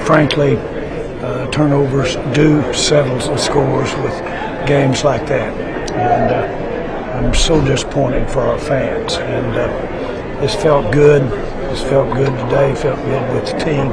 frankly, turnovers do settle the scores with games like that. And I'm so disappointed for our fans. And this felt good. This felt good today. Felt good with the team.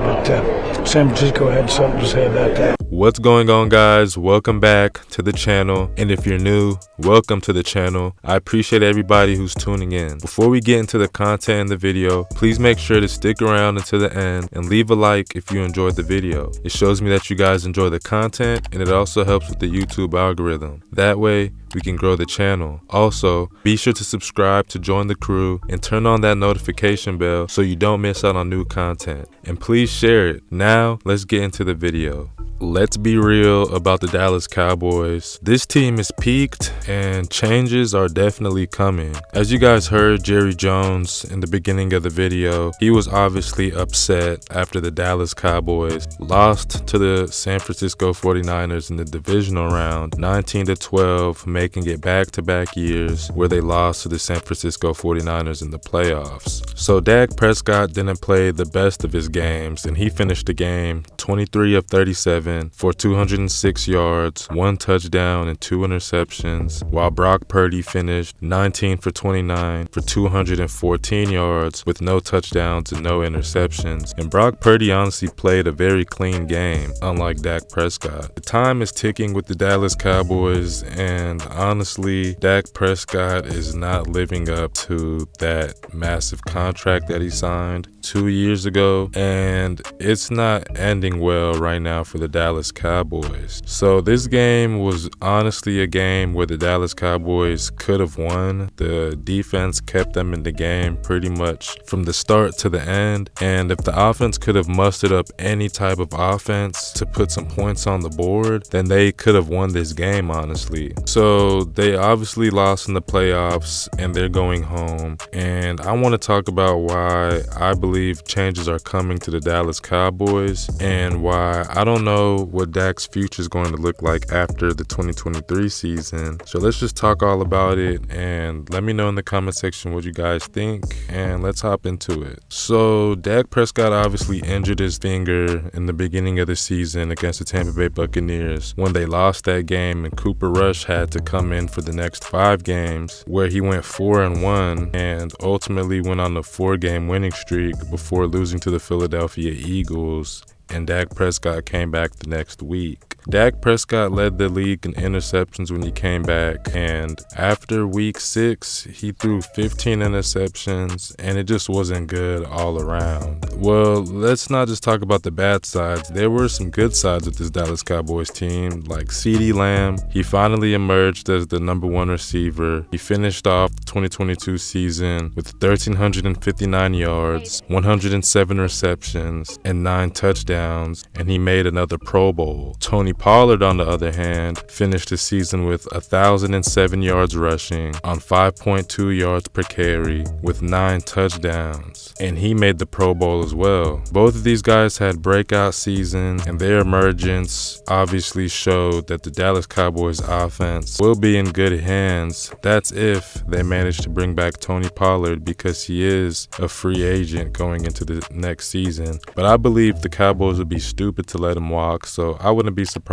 But San Francisco had something to say about that. What's going on, guys? Welcome back to the channel, and if you're new, welcome to the channel. I appreciate everybody who's tuning in. Before we get into the content in the video, please make sure to stick around until the end and leave a like if you enjoyed the video. It shows me that you guys enjoy the content, and it also helps with the YouTube algorithm. That way we can grow the channel. Also, be sure to subscribe to join the crew and turn on that notification bell so you don't miss out on new content. And please share it. Now, let's get into the video. Let's be real about the Dallas Cowboys. This team is peaked and changes are definitely coming. As you guys heard Jerry Jones in the beginning of the video, he was obviously upset after the Dallas Cowboys lost to the San Francisco 49ers in the Divisional Round 19-12, making it back-to-back years where they lost to the San Francisco 49ers in the playoffs. So Dak Prescott didn't play the best of his games, and he finished the game 23 of 37 for 206 yards, 1 touchdown, and 2 interceptions, while Brock Purdy finished 19 for 29 for 214 yards with no touchdowns and no interceptions. And Brock Purdy honestly played a very clean game, unlike Dak Prescott. The time is ticking with the Dallas Cowboys, and honestly, Dak Prescott is not living up to that massive contract that he signed 2 years ago, and it's not ending well right now for the Dallas Cowboys. So this game was honestly a game where the Dallas Cowboys could have won. The defense kept them in the game pretty much from the start to the end, and if the offense could have mustered up any type of offense to put some points on the board, then they could have won this game, honestly. So they obviously lost in the playoffs and they're going home, and I want to talk about why I believe changes are coming to the Dallas Cowboys and why I don't know what Dak's future is going to look like after the 2023 season. So let's just talk all about it and let me know in the comment section what you guys think, and let's hop into it. So Dak Prescott obviously injured his finger in the beginning of the season against the Tampa Bay Buccaneers when they lost that game, and Cooper Rush had to come in for the next 5 games where he went 4-1 and ultimately went on a 4-game winning streak before losing to the Philadelphia Eagles, and Dak Prescott came back the next week. Dak Prescott led the league in interceptions when he came back, and after week 6, he threw 15 interceptions, and it just wasn't good all around. Well, let's not just talk about the bad sides. There were some good sides with this Dallas Cowboys team, like CeeDee Lamb. He finally emerged as the #1 receiver. He finished off the 2022 season with 1,359 yards, 107 receptions, and 9 touchdowns, and he made another Pro Bowl. Tony Pollard, on the other hand, finished the season with 1,007 yards rushing on 5.2 yards per carry with 9 touchdowns, and he made the Pro Bowl as well. Both of these guys had breakout seasons, and their emergence obviously showed that the Dallas Cowboys offense will be in good hands. That's if they manage to bring back Tony Pollard, because he is a free agent going into the next season. But I believe the Cowboys would be stupid to let him walk, so I wouldn't be surprised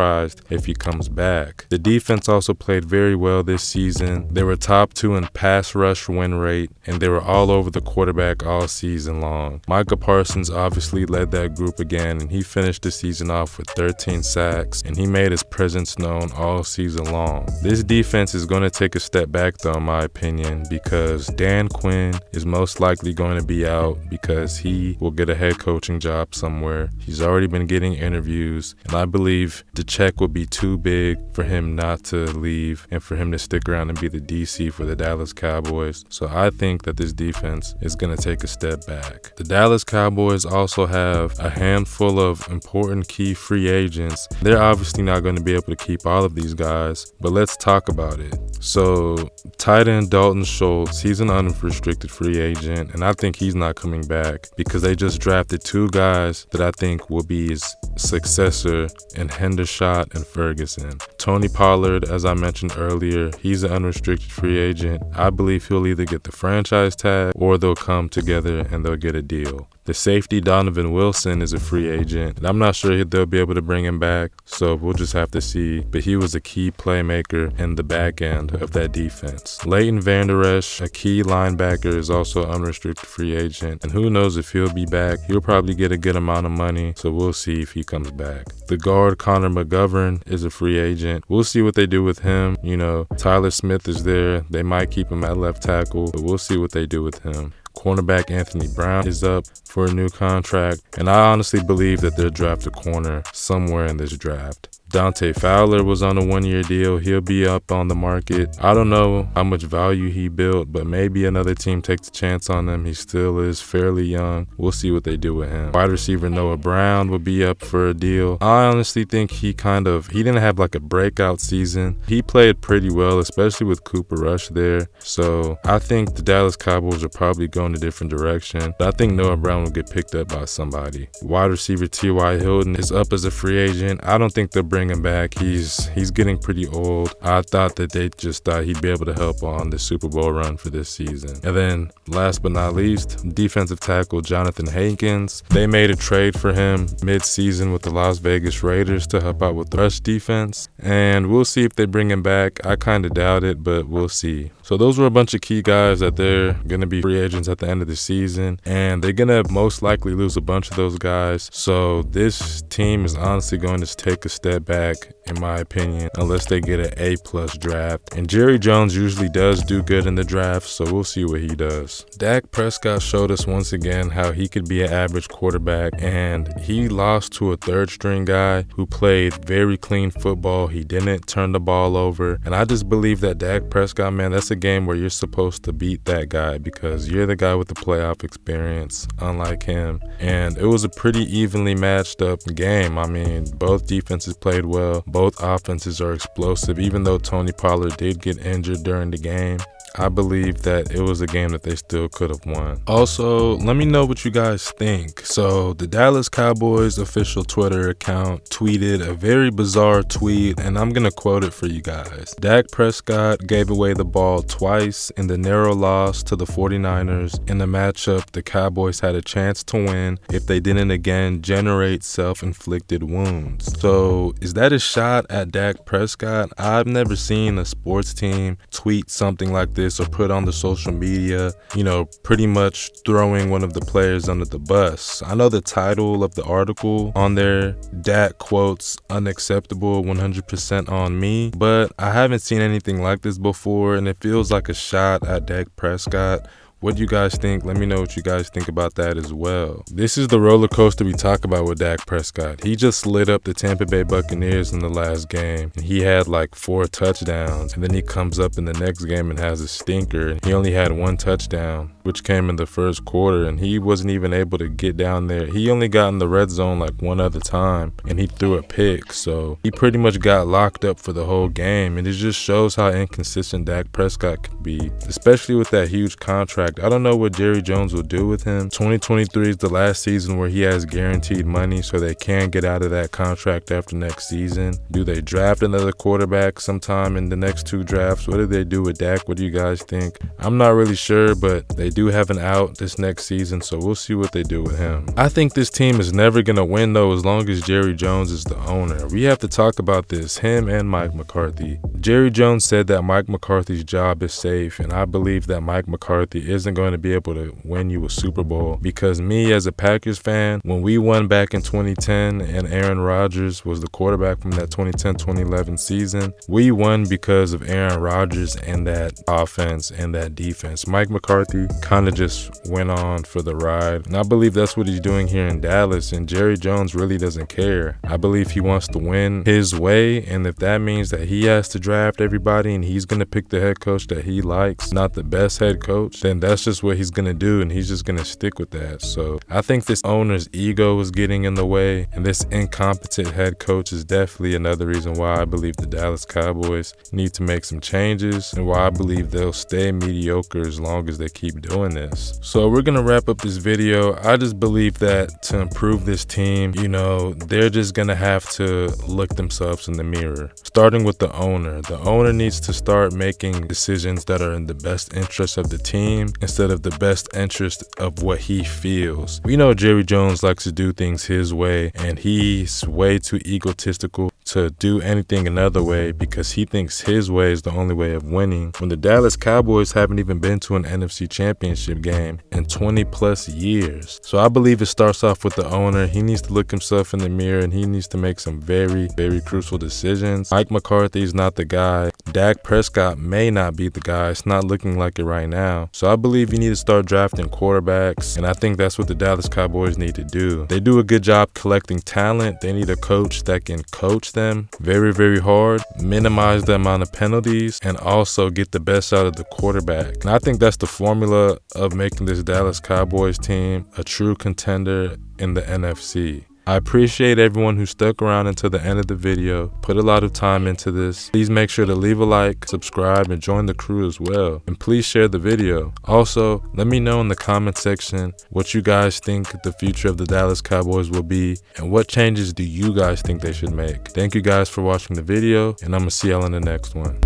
if he comes back. The defense also played very well this season. They were top 2 in pass rush win rate, and they were all over the quarterback all season long. Micah Parsons obviously led that group again, and he finished the season off with 13 sacks, and he made his presence known all season long. This defense is going to take a step back though, in my opinion, because Dan Quinn is most likely going to be out because he will get a head coaching job somewhere. He's already been getting interviews, and I believe the check would be too big for him not to leave and for him to stick around and be the DC for the Dallas Cowboys. So I think that this defense is going to take a step back. The Dallas Cowboys also have a handful of important key free agents. They're obviously not going to be able to keep all of these guys, but let's talk about it. So tight end Dalton Schultz, he's an unrestricted free agent, and I think he's not coming back because they just drafted 2 guys that I think will be his successor in Hendershot and Ferguson. Tony Pollard, as I mentioned earlier, he's an unrestricted free agent. I believe he'll either get the franchise tag or they'll come together and they'll get a deal. The The safety Donovan Wilson is a free agent, and I'm not sure they'll be able to bring him back, so we'll just have to see. But he was a key playmaker in the back end of that defense. Leighton Vander Esch, a key linebacker, is also an unrestricted free agent, and who knows if he'll be back. He'll probably get a good amount of money, so we'll see if he comes back. The guard Connor McGovern is a free agent. We'll see what they do with him. You know, Tyler Smith is there. They might keep him at left tackle, but we'll see what they do with him. Cornerback Anthony Brown is up for a new contract, and I honestly believe that they'll draft a corner somewhere in this draft. Dante Fowler was on a one-year deal. He'll be up on the market. I don't know how much value he built, but maybe another team takes a chance on him. He still is fairly young. We'll see what they do with him. Wide receiver Noah Brown will be up for a deal. I honestly think he didn't have like a breakout season. He played pretty well, especially with Cooper Rush there. So I think the Dallas Cowboys are probably going a different direction. But I think Noah Brown will get picked up by somebody. Wide receiver T.Y. Hilton is up as a free agent. I don't think they'll bring him back. He's getting pretty old. I thought that they just thought he'd be able to help on the Super Bowl run for this season. And then last but not least, defensive tackle Jonathan Hankins. They made a trade for him mid-season with the Las Vegas Raiders to help out with the rush defense, and we'll see if they bring him back. I kind of doubt it, but we'll see. So those were a bunch of key guys that they're going to be free agents at the end of the season, and they're going to most likely lose a bunch of those guys. So this team is honestly going to take a step back, in my opinion, unless they get an A+ draft. And Jerry Jones usually does do good in the draft, so we'll see what he does. Dak Prescott showed us once again how he could be an average quarterback, and he lost to a third-string guy who played very clean football. He didn't turn the ball over, and I just believe that Dak Prescott, man, that's a game where you're supposed to beat that guy because you're the guy with the playoff experience, unlike him. And it was a pretty evenly matched up game. I mean, both defenses played well. Both offenses are explosive. Even though Tony Pollard did get injured during the game, I believe that it was a game that they still could have won. Also, let me know what you guys think. So the Dallas Cowboys official Twitter account tweeted a very bizarre tweet, and I'm going to quote it for you guys. Dak Prescott gave away the ball twice in the narrow loss to the 49ers. In the matchup, the Cowboys had a chance to win if they didn't again generate self-inflicted wounds. So is that a shot at Dak Prescott? I've never seen a sports team tweet something like this or put on the social media, you know, pretty much throwing one of the players under the bus. I know the title of the article on there, Dak quotes unacceptable 100% on me, but I haven't seen anything like this before, and it feels like a shot at Dak Prescott. What do you guys think? Let me know what you guys think about that as well. This is the roller coaster we talk about with Dak Prescott. He just lit up the Tampa Bay Buccaneers in the last game, and he had like 4 touchdowns, and then he comes up in the next game and has a stinker, and he only had 1 touchdown, which came in the first quarter, and he wasn't even able to get down there. He only got in the red zone like 1 other time, and he threw a pick, so he pretty much got locked up for the whole game, and it just shows how inconsistent Dak Prescott can be, especially with that huge contract. I don't know what Jerry Jones will do with him. 2023 is the last season where he has guaranteed money, so they can get out of that contract after next season. Do they draft another quarterback sometime in the next 2 drafts? What do they do with Dak? What do you guys think? I'm not really sure, but they do have an out this next season, so we'll see what they do with him. I think this team is never going to win, though, as long as Jerry Jones is the owner. We have to talk about this, him and Mike McCarthy. Jerry Jones said that Mike McCarthy's job is safe, and I believe that Mike McCarthy isn't going to be able to win you a Super Bowl, because me as a Packers fan, when we won back in 2010 and Aaron Rodgers was the quarterback from that 2010-2011 season, we won because of Aaron Rodgers and that offense and that defense. Mike McCarthy kind of just went on for the ride, and I believe that's what he's doing here in Dallas, and Jerry Jones really doesn't care. I believe he wants to win his way, and if that means that he has to draft everybody and he's going to pick the head coach that he likes, not the best head coach, then that's just what he's going to do, and he's just going to stick with that. So I think this owner's ego is getting in the way, and this incompetent head coach is definitely another reason why I believe the Dallas Cowboys need to make some changes, and why I believe they'll stay mediocre as long as they keep doing this. So we're going to wrap up this video. I just believe that to improve this team, you know, they're just going to have to look themselves in the mirror, starting with the owner. owner. The owner needs to start making decisions that are in the best interest of the team instead of the best interest of what he feels. We know Jerry Jones likes to do things his way, and he's way too egotistical to do anything another way because he thinks his way is the only way of winning, when the Dallas Cowboys haven't even been to an NFC Championship game in 20 plus years. So I believe it starts off with the owner. He needs to look himself in the mirror and he needs to make some very, very crucial decisions. Mike McCarthy is not the guy. Dak Prescott may not be the guy. It's not looking like it right now. So I believe you need to start drafting quarterbacks, and I think that's what the Dallas Cowboys need to do. They do a good job collecting talent. They need a coach that can coach them very, very hard, minimize the amount of penalties, and also get the best out of the quarterback. And I think that's the formula of making this Dallas Cowboys team a true contender in the NFC. I appreciate everyone who stuck around until the end of the video, put a lot of time into this. Please make sure to leave a like, subscribe, and join the crew as well. And please share the video. Also, let me know in the comment section what you guys think the future of the Dallas Cowboys will be, and what changes do you guys think they should make. Thank you guys for watching the video, and I'm gonna see y'all in the next one.